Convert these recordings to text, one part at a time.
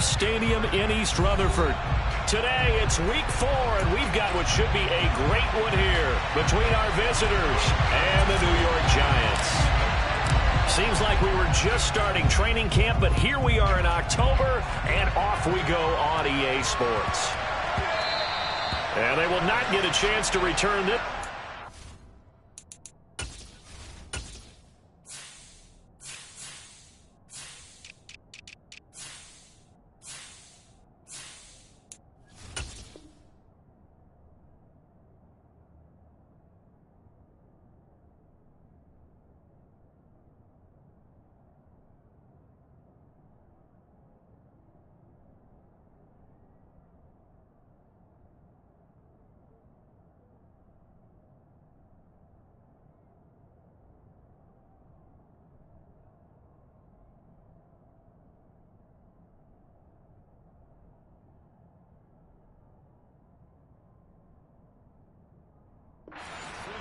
Braves Stadium in East Rutherford. Today, it's week 4, and we've got what should be a great one here between our visitors and the New York Giants. Seems like we were just starting training camp, but here we are in October, and off we go on EA Sports. And they will not get a chance to return this.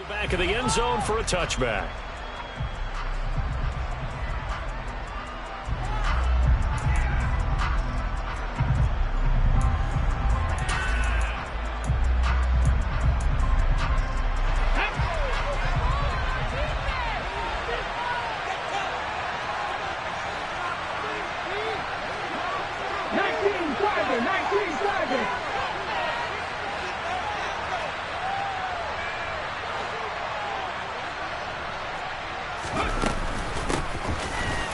Back of the end zone for a touchback.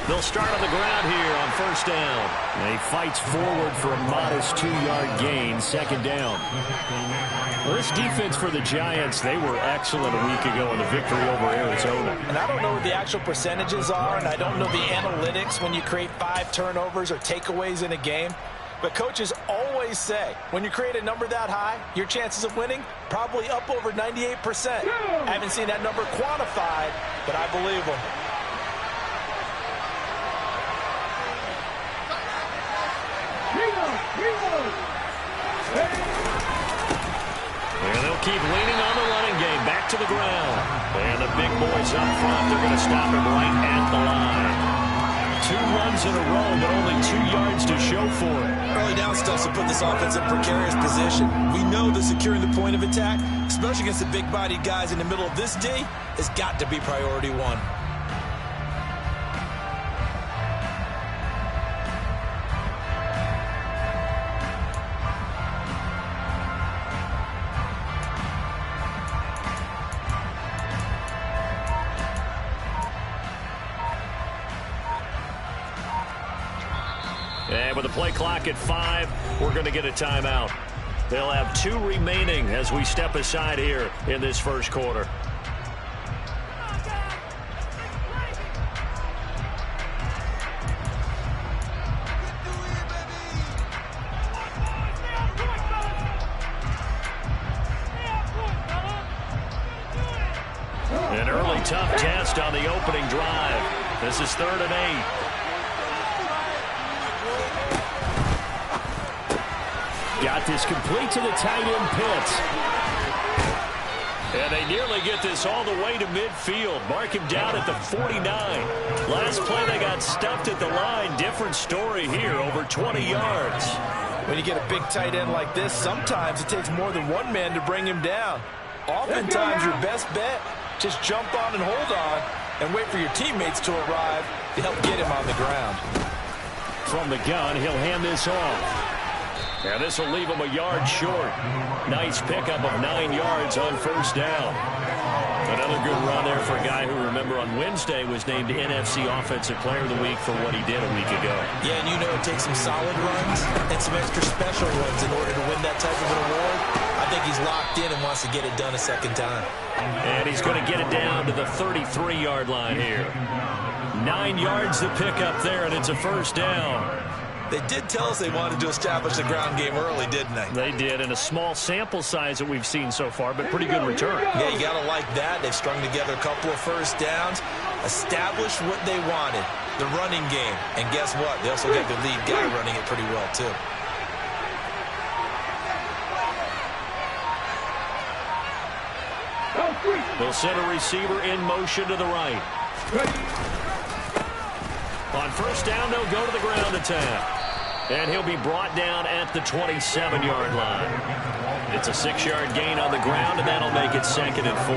They'll start on the ground here on first down. And he fights forward for a modest 2-yard gain, second down. Well, this defense for the Giants, they were excellent a week ago in the victory over Arizona. And I don't know what the actual percentages are, and I don't know the analytics when you create 5 turnovers or takeaways in a game. But coaches always say, when you create a number that high, your chances of winning probably up over 98%. I haven't seen that number quantified, but I believe them. And they'll keep leaning on the running game. Back to the ground. And the big boys up front, they're going to stop him right at the line. 2 runs in a row, but only 2 yards to show for it. Early down stuff to put this offense in precarious position. We know that securing the point of attack, especially against the big-bodied guys in the middle of this D, has got to be priority 1. And with the play clock at 5, we're going to get a timeout. They'll have 2 remaining as we step aside here in this first quarter. An early tough test on the opening drive. This is 3rd and 8. Got this complete to the tight end Pitts. And they nearly get this all the way to midfield. Mark him down at the 49. Last play they got stuffed at the line. Different story here, over 20 yards. When you get a big tight end like this, sometimes it takes more than one man to bring him down. Oftentimes your best bet, just jump on and hold on and wait for your teammates to arrive to help get him on the ground. From the gun, he'll hand this off. And this will leave him a yard short. Nice pickup of 9 yards on first down. Another good run there for a guy who, remember, on Wednesday was named NFC Offensive Player of the Week for what he did a week ago. Yeah, and you know it takes some solid runs and some extra special ones in order to win that type of an award. I think he's locked in and wants to get it done a second time. And he's going to get it down to the 33-yard line here. 9 yards to pick up there, and it's a first down. They did tell us they wanted to establish the ground game early, didn't they? They did, in a small sample size that we've seen so far, but pretty good return. Yeah, you got to like that. They've strung together a couple of first downs, established what they wanted, the running game. And guess what? They also got the lead guy running it pretty well, too. They'll send a receiver in motion to the right. On first down, they'll go to the ground attack. And he'll be brought down at the 27-yard line. It's a 6-yard gain on the ground, and that'll make it 2nd and 4.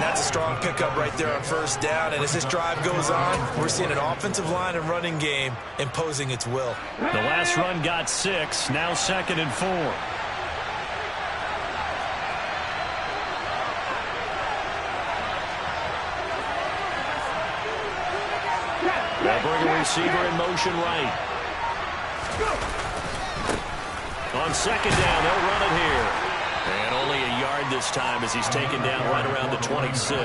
That's a strong pickup right there on first down. And as this drive goes on, we're seeing an offensive line and running game imposing its will. The last run got 6. Now 2nd and 4. They'll bring a receiver in motion right. On 2nd down, they'll run it here. And only a yard this time as he's taken down right around the 26.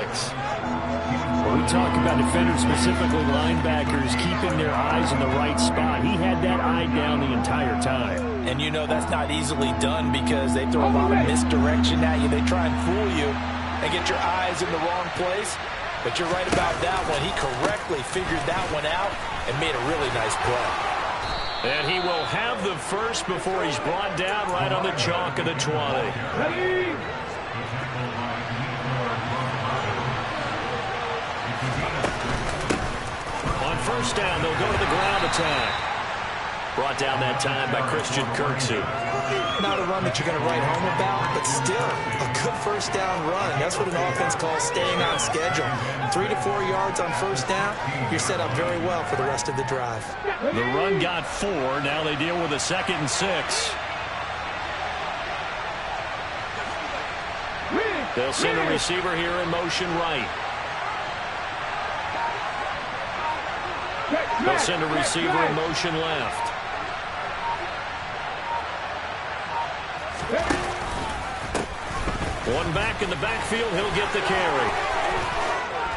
When we talk about defenders, specifically linebackers, keeping their eyes in the right spot, he had that eye down the entire time. And you know that's not easily done because they throw a lot of misdirection at you. They try and fool you and get your eyes in the wrong place. But you're right about that one. He correctly figured that one out and made a really nice play. And he will have the first before he's brought down right on the chalk of the 20. On first down, they'll go to the ground attack. Brought down that time by Christian Kirksey. Not a run that you're going to write home about, but still a good first down run. That's what an offense calls staying on schedule. 3 to 4 yards on first down, you're set up very well for the rest of the drive. The run got 4. Now they deal with a 2nd and 6. They'll send a receiver here in motion right. They'll send a receiver in motion left. One back in the backfield, he'll get the carry.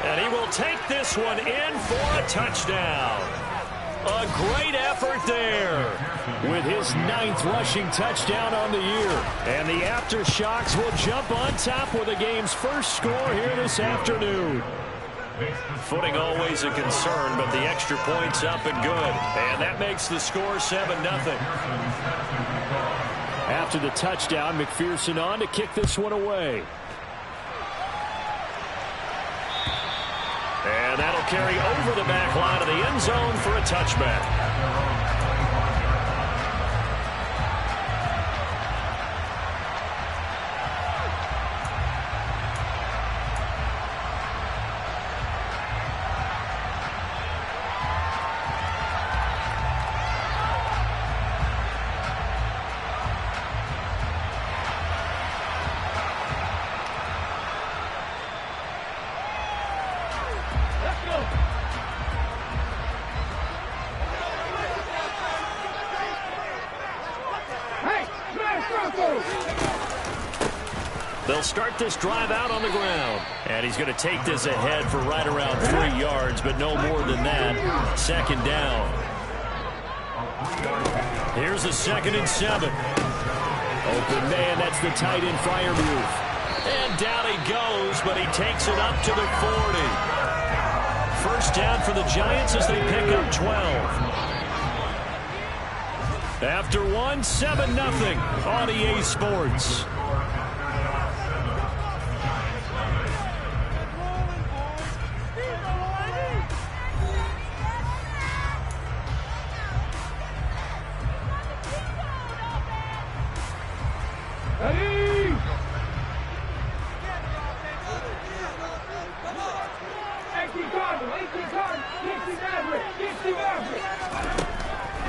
And he will take this one in for a touchdown. A great effort there. With his 9th rushing touchdown on the year. And the Aftershocks will jump on top with the game's first score here this afternoon. Footing always a concern, but the extra point's up and good. And that makes the score 7-0. After the touchdown, McPherson on to kick this one away. And that'll carry over the back line of the end zone for a touchback. They'll start this drive out on the ground. And he's going to take this ahead for right around 3 yards, but no more than that. 2nd down. Here's a 2nd and 7. Open man, that's the tight end Freiermuth. And down he goes, but he takes it up to the 40. First down for the Giants as they pick up 12. After one, 7-0 on EA Sports.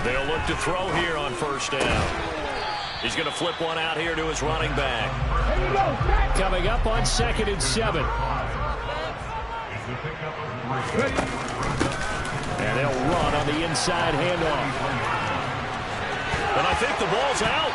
They'll look to throw here on first down. He's going to flip one out here to his running back. Coming up on 2nd and 7. And they'll run on the inside handoff. And I think the ball's out.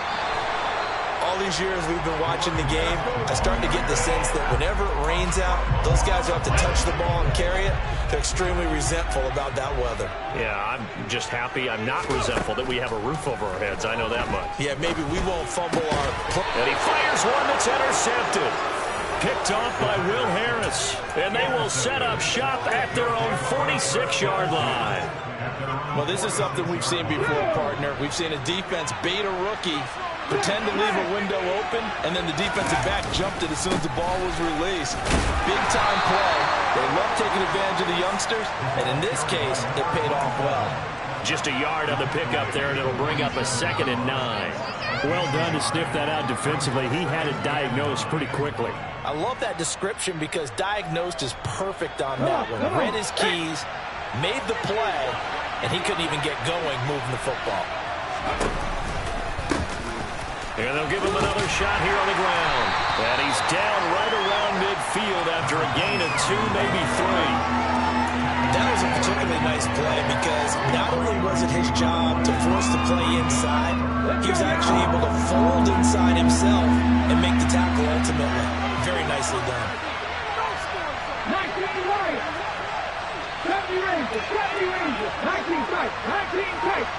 All these years we've been watching the game, I start to get the sense that whenever it rains out, those guys who have to touch the ball and carry it, they're extremely resentful about that weather. Yeah, I'm just happy I'm not resentful that we have a roof over our heads. I know that much. Yeah, maybe we won't fumble our... And he fires one that's intercepted. Picked off by Will Harris. And they will set up shop at their own 46-yard line. Well, this is something we've seen before, partner. We've seen a defense bait a rookie, pretend to leave a window open, and then the defensive back jumped it as soon as the ball was released. Big-time play. They love taking advantage of the youngsters, and in this case, it paid off well. Just a yard on the pickup there, and it'll bring up a 2nd and 9. Well done to sniff that out defensively. He had it diagnosed pretty quickly. I love that description because diagnosed is perfect on that one. Read his keys, made the play, and he couldn't even get going moving the football. And they'll give him another shot here on the ground. And he's down right around midfield after a gain of 2, maybe 3. That was a particularly nice play because not only was it his job to force the play inside, he was actually able to fold inside himself and make the tackle ultimately. Very nicely done. 19 Warriors. 70 Rangers. 70 Rangers. 19 tight. 19 tight.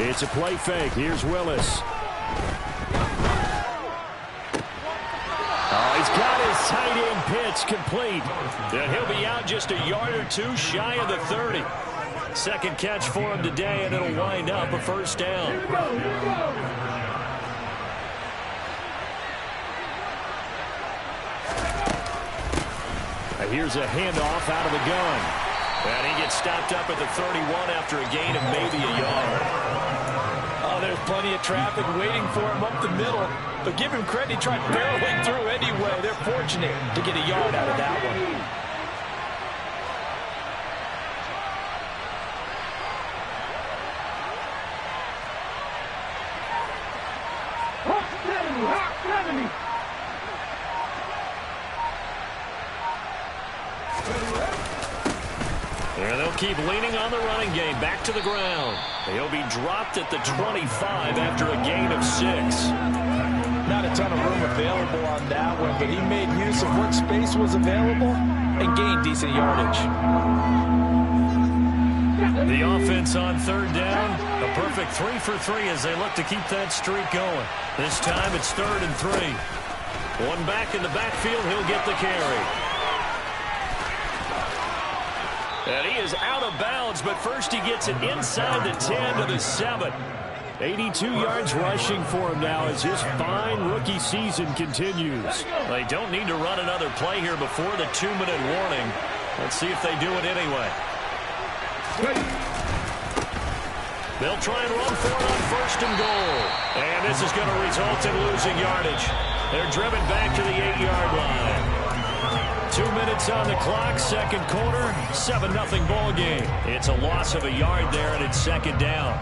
It's a play fake. Here's Willis. Oh, he's got his tight end pitch complete. And he'll be out just a yard or 2 shy of the 30. Second catch for him today, and it'll wind up a 1st down. Here we go. Here we go. Here's a handoff out of the gun. And he gets stopped up at the 31 after a gain of maybe a yard. Oh, there's plenty of traffic waiting for him up the middle. But give him credit, he tried barreling through anyway. They're fortunate to get a yard out of that one. Hawk 70. Hawk 70. And they'll keep leaning on the running game. Back to the ground. He'll be dropped at the 25 after a gain of 6. Not a ton of room available on that one, but he made use of what space was available and gained decent yardage. The offense on 3rd down. A perfect 3 for 3 as they look to keep that streak going. This time it's 3rd and 3. One back in the backfield. He'll get the carry. And he is out of bounds, but first he gets it inside the 10 to the 7. 82 yards rushing for him now as his fine rookie season continues. They don't need to run another play here before the 2-minute warning. Let's see if they do it anyway. They'll try and run for it on 1st and goal. And this is going to result in losing yardage. They're driven back to the 8-yard line. 2 minutes on the clock, 2nd quarter, 7-0 ball game. It's a loss of a yard there, and it's 2nd down.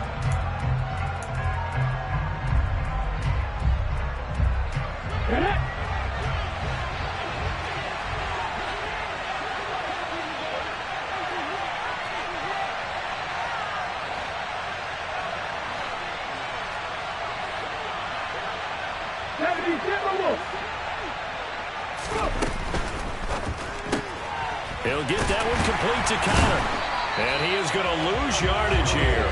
Get it. He'll get that one complete to Connor. And he is going to lose yardage here.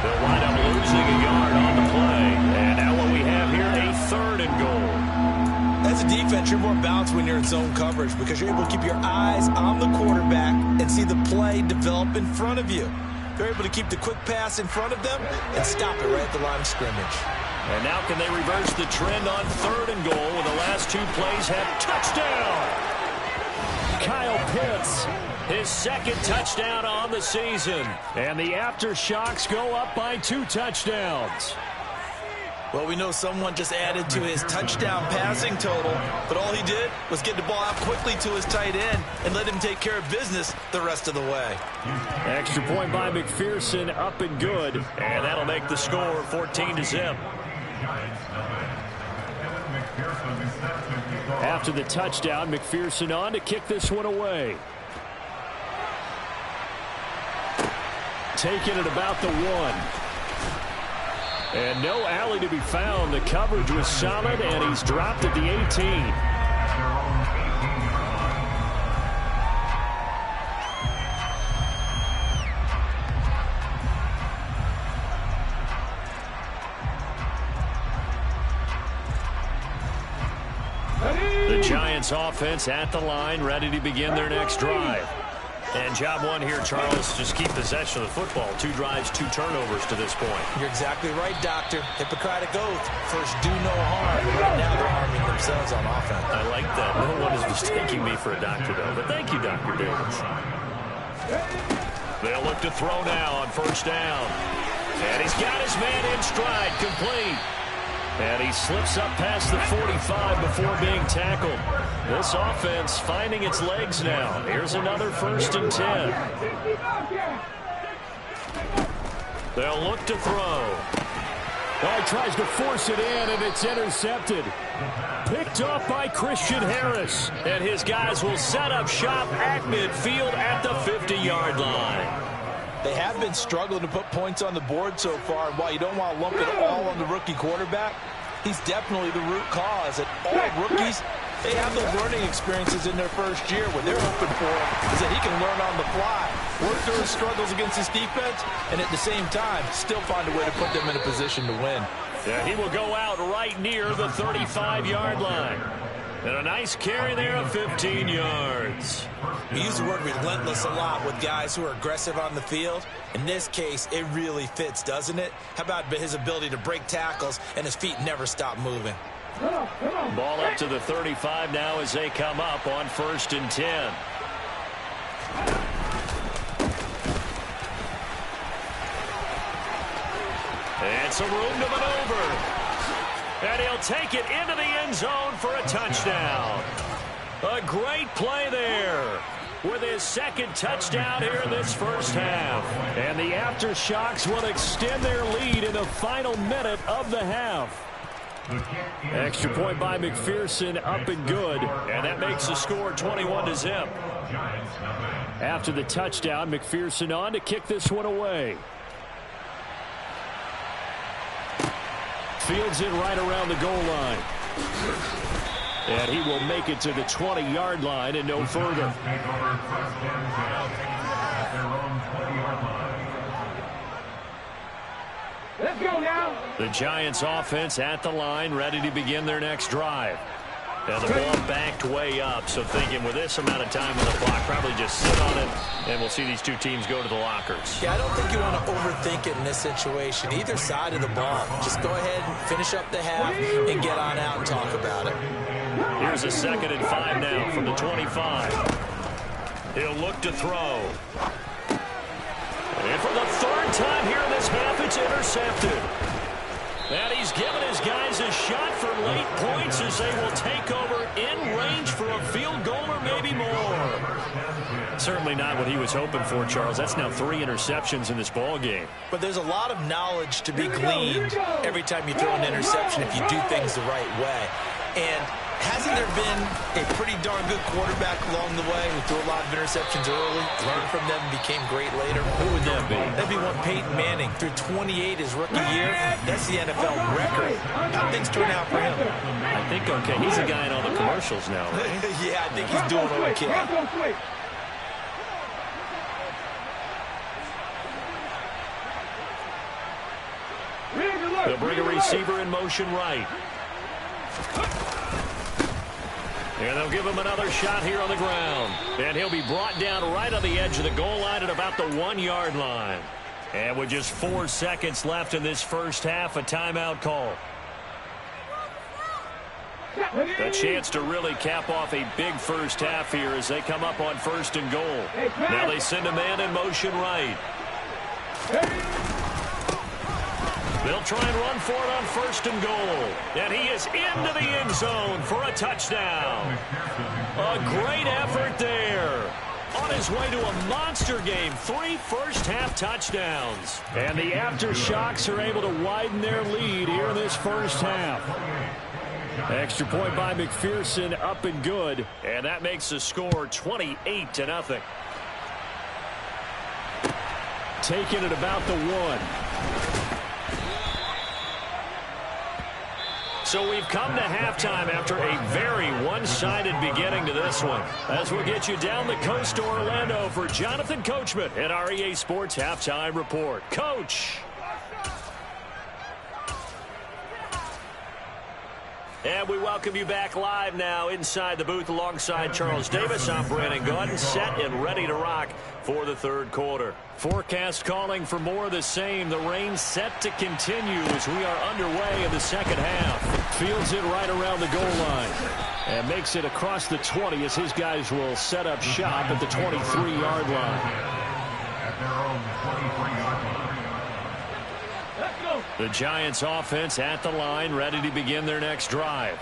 They'll wind up losing a yard on the play. And now what we have here, a 3rd and goal. As a defense, you're more balanced when you're in zone coverage because you're able to keep your eyes on the quarterback and see the play develop in front of you. They're able to keep the quick pass in front of them and stop it right at the line of scrimmage. And now can they reverse the trend on 3rd and goal when the last 2 plays have touchdown? Kyle Pitts, his 2nd touchdown on the season. And the aftershocks go up by 2 touchdowns. Well, we know someone just added to his touchdown passing total, but all he did was get the ball out quickly to his tight end and let him take care of business the rest of the way. Extra point by McPherson, up and good. And that'll make the score 14-0. After the touchdown, McPherson on to kick this one away. Taken at about the 1. And no alley to be found. The coverage was solid, and he's dropped at the 18. The Giants offense at the line, ready to begin their next drive. And job one here, Charles, just keep possession of the football. 2 drives, 2 turnovers to this point. You're exactly right, Doctor. Hippocratic oath. First, do no harm. Right now, they're harming themselves on offense. I like that. No one is mistaking me for a doctor, though. But thank you, Dr. Davis. They'll look to throw now on first down. And he's got his man in stride, complete. And he slips up past the 45 before being tackled. This offense finding its legs now. Here's another 1st and 10. They'll look to throw. Oh, he tries to force it in, and it's intercepted. Picked off by Christian Harris. And his guys will set up shop at midfield at the 50-yard line. They have been struggling to put points on the board so far, and while you don't want to lump it all on the rookie quarterback, he's definitely the root cause. And all rookies, they have those learning experiences in their first year. What they're hoping for is that he can learn on the fly, work through his struggles against his defense, and at the same time, still find a way to put them in a position to win. Yeah, he will go out right near the 35-yard line. And a nice carry there of 15 yards. We use the word relentless a lot with guys who are aggressive on the field. In this case, it really fits, doesn't it? How about his ability to break tackles and his feet never stop moving? Ball up to the 35 now as they come up on 1st and 10. And some room to maneuver. And he'll take it into the end zone for a touchdown. A great play there with his 2nd touchdown here in this first half. And the Aftershocks will extend their lead in the final minute of the half. Extra point by McPherson, up and good. And that makes the score 21-0. After the touchdown, McPherson on to kick this one away. Fields it right around the goal line. And he will make it to the 20-yard line and no further. Let's go now. The Giants offense at the line, ready to begin their next drive. And the ball backed way up, so thinking with this amount of time on the clock, probably just sit on it, and we'll see these two teams go to the lockers. Yeah, I don't think you want to overthink it in this situation. Either side of the ball. Just go ahead and finish up the half and get on out and talk about it. Here's a 2nd and 5 now from the 25. He'll look to throw. And for the 3rd time here in this half, it's intercepted. And he's given his guys a shot for late points as they will take over in range for a field goal or maybe more. Certainly not what he was hoping for, Charles. That's now 3 interceptions in this ball game. But there's a lot of knowledge to be gleaned every time you throw an interception if you do things the right way. And hasn't there been a pretty darn good quarterback along the way who threw a lot of interceptions early, learned from them, and became great later? Who would that be? That'd be one Peyton Manning. Threw 28 his rookie year. That's the NFL record. How things turn out for him? I think okay. He's a guy in all the commercials now, right? Yeah, I think he's doing okay. They'll bring a receiver in motion right. And they'll give him another shot here on the ground. And he'll be brought down right on the edge of the goal line at about the 1-yard line. And with just 4 seconds left in this first half, a timeout call. A chance to really cap off a big first half here as they come up on 1st and goal. Now they send a man in motion right. They'll try and run for it on 1st and goal. And he is into the end zone for a touchdown. A great effort there. On his way to a monster game, 3 first-half touchdowns. And the Aftershocks are able to widen their lead here in this first half. Extra point by McPherson, up and good. And that makes the score 28-0. Taking it about the 1. So we've come to halftime after a very one-sided beginning to this one. As we'll get you down the coast to Orlando for Jonathan Coachman at our EA Sports Halftime Report. Coach. And we welcome you back live now inside the booth alongside Charles Davis. I'm Brandon Gaudin, set and ready to rock for the 3rd quarter. Forecast calling for more of the same. The rain set to continue as we are underway in the 2nd half. Fields it right around the goal line and makes it across the 20 as his guys will set up shop at the 23-yard line. The Giants offense at the line, ready to begin their next drive.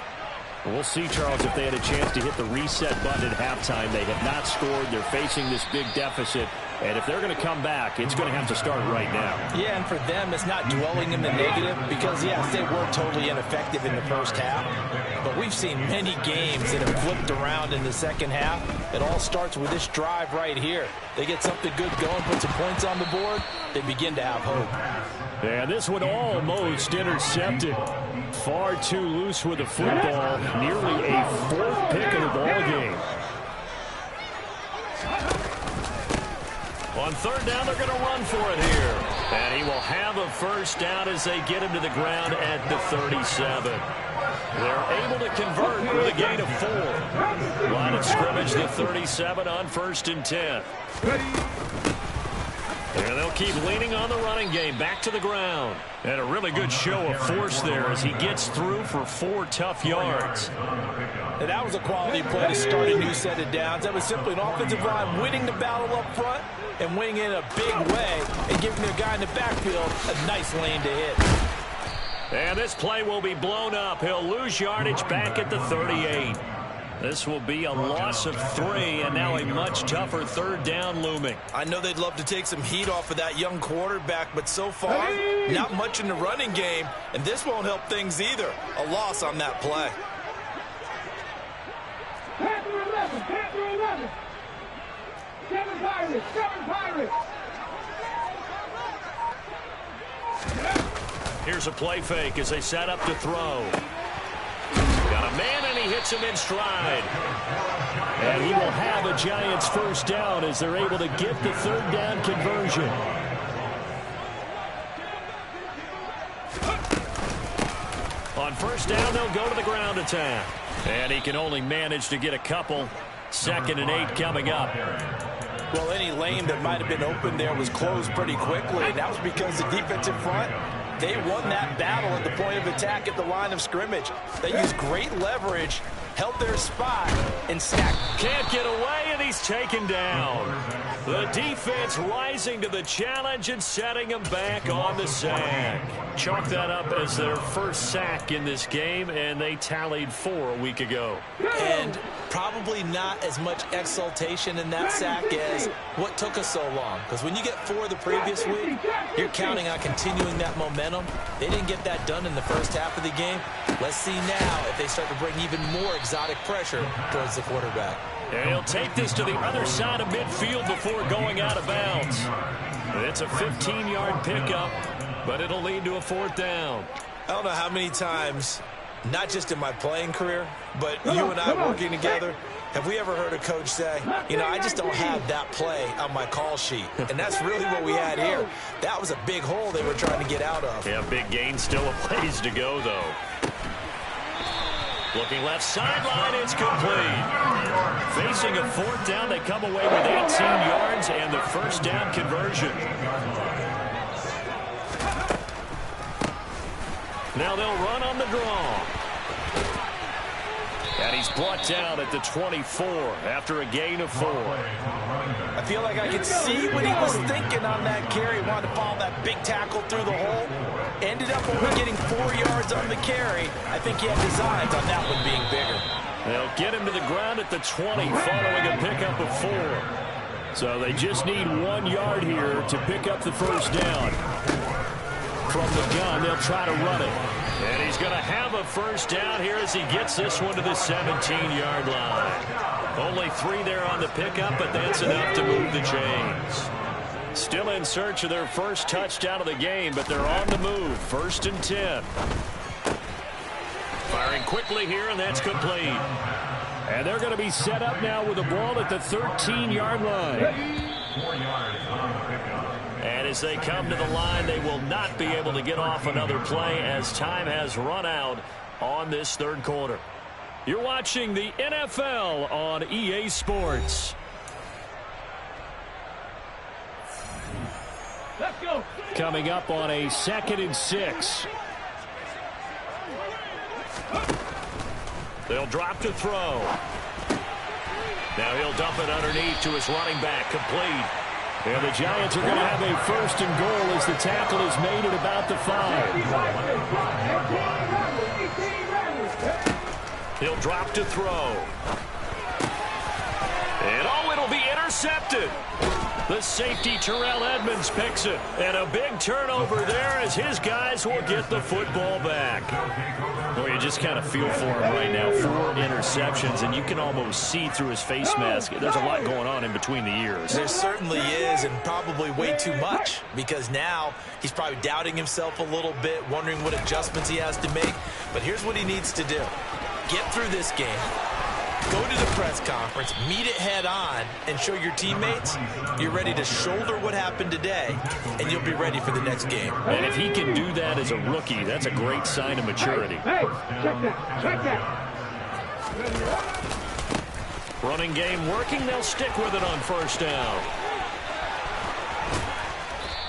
We'll see, Charles, if they had a chance to hit the reset button at halftime. They have not scored. They're facing this big deficit. And if they're going to come back, it's going to have to start right now. Yeah, and for them, it's not dwelling in the negative because, yes, they were totally ineffective in the first half. But we've seen many games that have flipped around in the second half. It all starts with this drive right here. They get something good going, put some points on the board, they begin to have hope. And this one almost intercepted. Far too loose with the football. Nearly a fourth pick of the ball game. On third down, they're going to run for it here. And he will have a first down as they get him to the ground at the 37. They're able to convert with a gain of 4. Line of scrimmage, the 37 on 1st and 10. And they'll keep leaning on the running game. Back to the ground. And a really good show of force there as he gets through for 4 tough yards. And that was a quality play to start a new set of downs. That was simply an offensive line winning the battle up front and winning in a big way and giving their guy in the backfield a nice lane to hit. And this play will be blown up. He'll lose yardage back at the 38. This will be a loss of 3, and now a much tougher 3rd down looming. I know they'd love to take some heat off of that young quarterback, but so far, not much in the running game, and this won't help things either. A loss on that play. Panther 11, Panther 11. 7 Pirates, 7 Pirates. Here's a play fake as they set up to throw. Got a man, and he hits him in stride. And he will have a Giants first down as they're able to get the 3rd down conversion. On 1st down, they'll go to the ground attack. And he can only manage to get a couple. 2nd and 8 coming up. Well, any lane that might have been open there was closed pretty quickly. And that was because the defensive front, they won that battle at the point of attack at the line of scrimmage. They used great leverage, held their spot, and stacked. Can't get away, and he's taken down. The defense rising to the challenge and setting him back on the sack. Chalk that up as their first sack in this game, and they tallied 4 a week ago. And probably not as much exultation in that sack as what took us so long. Because when you get 4 the previous week, you're counting on continuing that momentum. They didn't get that done in the first half of the game. Let's see now if they start to bring even more exotic pressure towards the quarterback. And he'll take this to the other side of midfield before going out of bounds. It's a 15-yard pickup, but it'll lead to a 4th down. I don't know how many times, not just in my playing career, but you and I working together, have we ever heard a coach say, you know, I just don't have that play on my call sheet. And that's really what we had here. That was a big hole they were trying to get out of. Yeah, big gain, still a ways to go, though. Looking left sideline, it's complete. Facing a 4th down, they come away with 18 yards and the 1st down conversion. Now they'll run on the draw. And he's brought down at the 24 after a gain of 4. I feel like I could see what he was thinking on that carry. Wanted to follow that big tackle through the hole. Ended up only getting 4 yards on the carry. I think he had designs on that one being bigger. They'll get him to the ground at the 20 following a pickup of 4. So they just need 1 yard here to pick up the 1st down. From the gun, they'll try to run it. And he's going to have a 1st down here as he gets this one to the 17-yard line. Only 3 there on the pickup, but that's enough to move the chains. Still in search of their first touchdown of the game, but they're on the move. 1st and 10. Firing quickly here, and that's complete. And they're going to be set up now with the ball at the 13-yard line. And as they come to the line, they will not be able to get off another play as time has run out on this 3rd quarter. You're watching the NFL on EA Sports. Let's go. Coming up on a 2nd and 6. They'll drop to throw. Now he'll dump it underneath to his running back, complete. And the Giants are going to have a first and goal as the tackle is made at about the 5. He'll drop to throw. And it'll be intercepted. The safety, Terrell Edmonds, picks it. And a big turnover there as his guys will get the football back. Well, you just kind of feel for him right now. 4 interceptions, and you can almost see through his face mask. There's a lot going on in between the ears. There certainly is, and probably way too much, because now he's probably doubting himself a little bit, wondering what adjustments he has to make. But here's what he needs to do. Get through this game. Go to the press conference, meet it head on, and show your teammates you're ready to shoulder what happened today, and you'll be ready for the next game. And if he can do that as a rookie, that's a great sign of maturity. Hey, check that. Check that. Running game working. They'll stick with it on first down.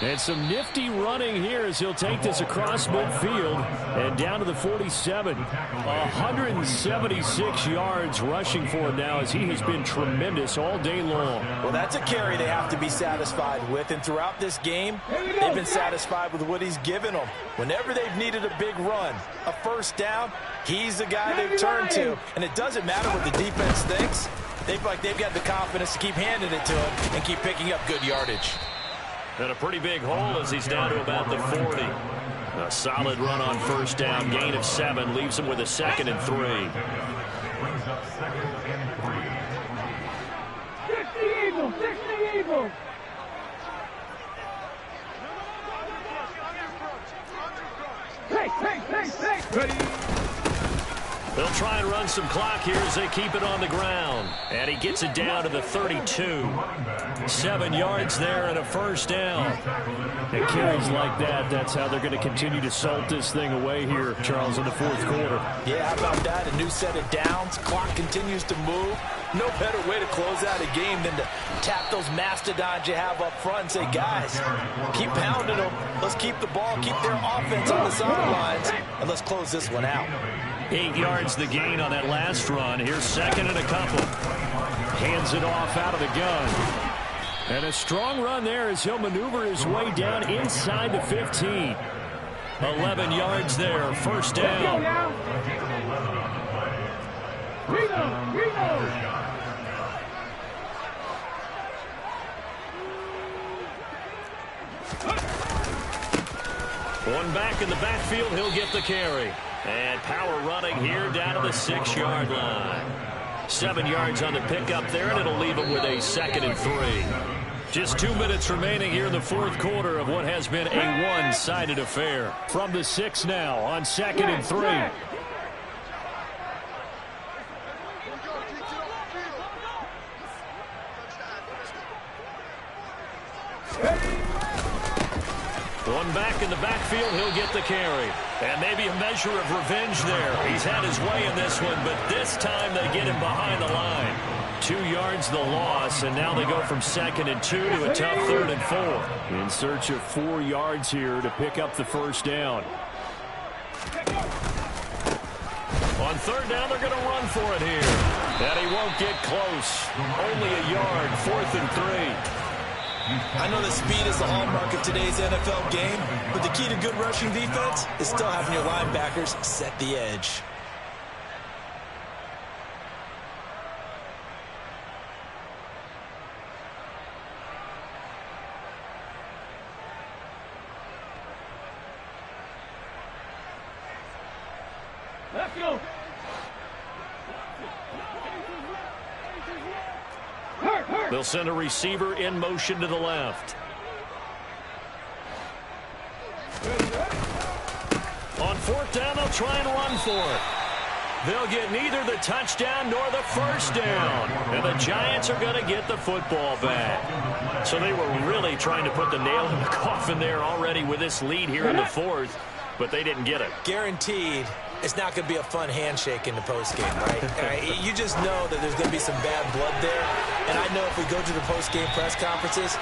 And some nifty running here as he'll take this across midfield and down to the 47. 176 yards rushing for him now as he has been tremendous all day long. Well, that's a carry they have to be satisfied with. And throughout this game, they've been satisfied with what he's given them. Whenever they've needed a big run, a first down, he's the guy they've turned to. And it doesn't matter what the defense thinks. They feel like they've got the confidence to keep handing it to him and keep picking up good yardage. And a pretty big hole as he's down to about the 40. A solid run on first down. Gain of 7 leaves him with a 2nd and 3. 60 Eagles, 60 Eagles. Hey. Ready. They'll try and run some clock here as they keep it on the ground. And he gets it down to the 32. 7 yards there and a first down. And carries like that, that's how they're going to continue to salt this thing away here, Charles, in the 4th quarter. Yeah, how about that? A new set of downs. Clock continues to move. No better way to close out a game than to tap those mastodons you have up front and say, guys, keep pounding them. Let's keep the ball, keep their offense on the sidelines, and let's close this one out. 8 yards the gain on that last run. Here's 2nd and a couple. Hands it off out of the gun. And a strong run there as he'll maneuver his way down inside the 15. 11 yards there, first down. Reno. One back in the backfield, he'll get the carry. And power running here down to the 6-yard line. 7 yards on the pickup there, and it'll leave him with a 2nd and 3. Just 2 minutes remaining here in the 4th quarter of what has been a one-sided affair. From the 6 now on 2nd and 3. One back in the backfield, he'll get the carry. And maybe a measure of revenge there. He's had his way in this one, but this time they get him behind the line. 2 yards the loss, and now they go from 2nd and 2 to a tough 3rd and 4. In search of 4 yards here to pick up the first down. On 3rd down, they're going to run for it here. And he won't get close. Only a yard, 4th and 3. I know that speed is the hallmark of today's NFL game, but the key to good rushing defense is still having your linebackers set the edge. Let's go. They'll send a receiver in motion to the left. On 4th down, they'll try and run for it. They'll get neither the touchdown nor the first down. And the Giants are going to get the football back. So they were really trying to put the nail in the coffin there already with this lead here in the 4th, but they didn't get it. Guaranteed. It's not going to be a fun handshake in the postgame, right? You just know that there's going to be some bad blood there. And I know if we go to the postgame press conferences,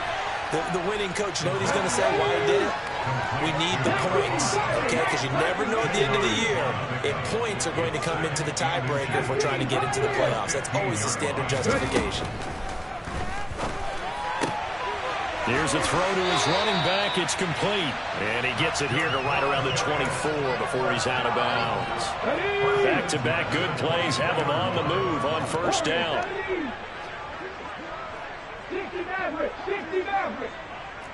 the winning coach, you know what he's going to say, why he did it? We need the points, okay? Because you never know at the end of the year if points are going to come into the tiebreaker if we're trying to get into the playoffs. That's always the standard justification. Here's a throw to his running back. It's complete. And he gets it here to right around the 24 before he's out of bounds. Back-to-back good plays have him on the move on first down. 60 Maverick,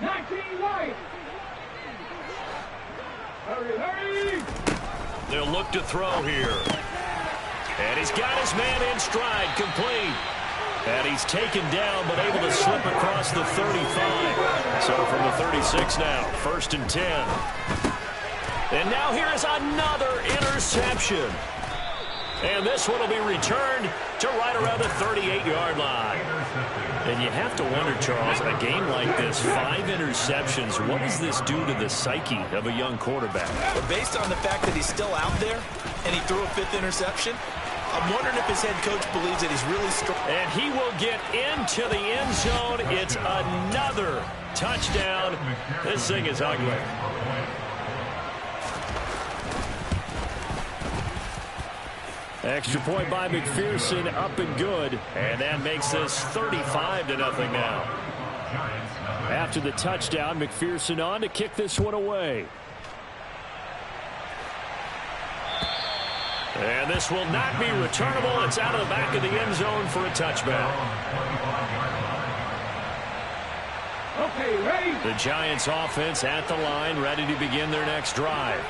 19 Lions. Hurry. They'll look to throw here. And he's got his man in stride, complete. And he's taken down, but able to slip across the 35. So from the 36 now, 1st and 10. And now here is another interception. And this one will be returned to right around the 38-yard line. And you have to wonder, Charles, a game like this, 5 interceptions, what does this do to the psyche of a young quarterback? But based on the fact that he's still out there and he threw a 5th interception, I'm wondering if his head coach believes that he's really strong. And he will get into the end zone. It's another touchdown. This thing is ugly. Extra point by McPherson, up and good. And that makes this 35-0 now. After the touchdown, McPherson on to kick this one away. And this will not be returnable. It's out of the back of the end zone for a touchback. Okay, ready? The Giants offense at the line, ready to begin their next drive.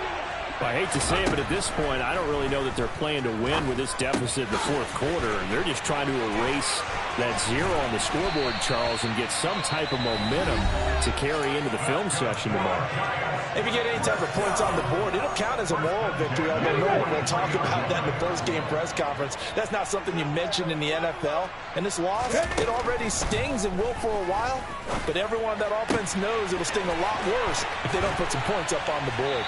I hate to say it, but at this point, I don't really know that they're playing to win with this deficit in the 4th quarter. And they're just trying to erase that 0 on the scoreboard, Charles, and get some type of momentum to carry into the film session tomorrow. If you get any type of points on the board, it'll count as a moral victory, although no one will talk about that in the post-game press conference. That's not something you mentioned in the NFL. And this loss, it already stings and will for a while. But everyone on that offense knows it'll sting a lot worse if they don't put some points up on the board.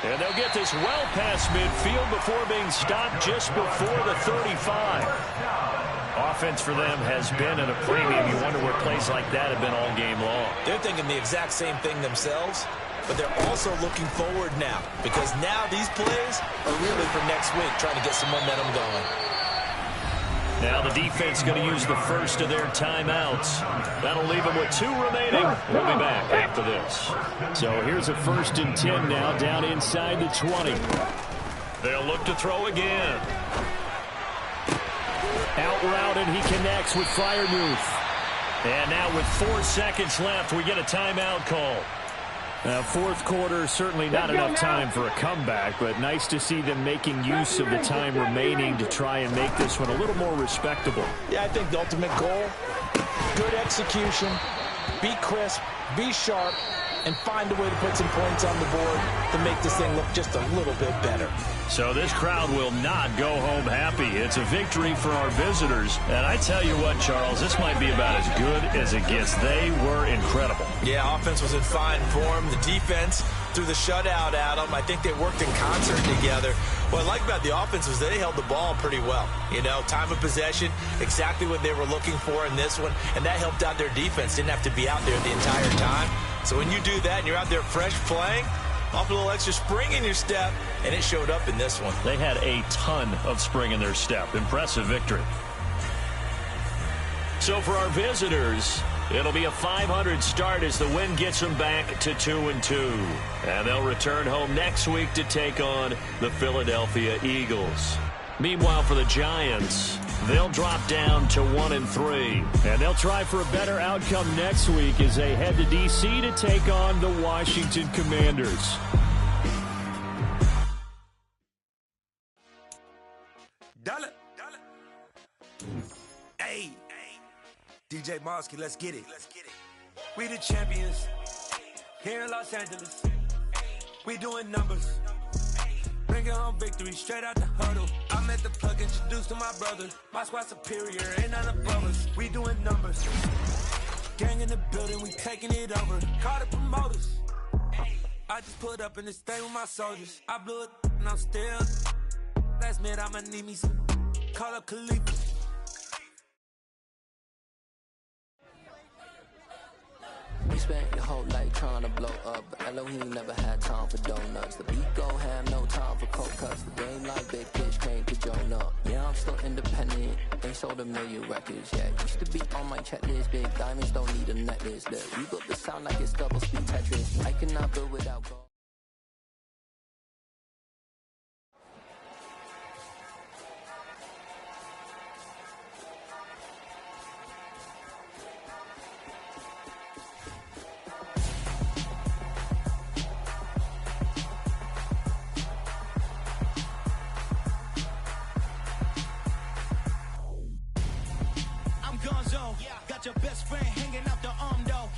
And they'll get this well past midfield before being stopped just before the 35. Offense for them has been at a premium. You wonder where plays like that have been all game long. They're thinking the exact same thing themselves, but they're also looking forward now, because now these plays are really for next week, trying to get some momentum going. Now the defense going to use the first of their timeouts. That'll leave them with 2 remaining. We'll be back after this. So here's a 1st and 10 now, down inside the 20. They'll look to throw again. Out route, and he connects with Freiermuth. And now with 4 seconds left, we get a timeout call. 4th quarter, certainly not enough time for a comeback, but nice to see them making use of the time remaining to try and make this one a little more respectable. Yeah, I think the ultimate goal, good execution, be crisp, be sharp, and find a way to put some points on the board to make this thing look just a little bit better. So this crowd will not go home happy. It's a victory for our visitors. And I tell you what, Charles, this might be about as good as it gets. They were incredible. Yeah, offense was in fine form. The defense threw the shutout at them. I think they worked in concert together. What I like about the offense was they held the ball pretty well. You know, time of possession, exactly what they were looking for in this one. And that helped out their defense. Didn't have to be out there the entire time. So when you do that and you're out there fresh playing, off a little extra spring in your step, and it showed up in this one. They had a ton of spring in their step. Impressive victory. So for our visitors, it'll be a 500 start as the win gets them back to 2-2. And they'll return home next week to take on the Philadelphia Eagles. Meanwhile, for the Giants, they'll drop down to 1-3. And they'll try for a better outcome next week as they head to D.C. to take on the Washington Commanders. Dollar. Hey, DJ Mosky, let's get it. We the champions here in Los Angeles. We doing numbers. Bringing home victory straight out the huddle. I'm at the plug, introduced to my brother. My squad superior, ain't none above us. We doing numbers. Gang in the building, we taking it over. Call the promoters. I just put up in this thing with my soldiers. I blew it and I'm still. Last minute, I'ma need me some. Call up Khalifa. We spent your whole life trying to blow up, but Elohim never had time for donuts. The beat gon' have no time for cold cuts. The game like big fish came to join up. Yeah, I'm still independent, ain't sold 1 million records, yeah. Used to be on my checklist, big diamonds don't need a necklace. Look, we built the sound like it's double speed Tetris. I cannot build without gold. Got your best friend hanging out the arm though.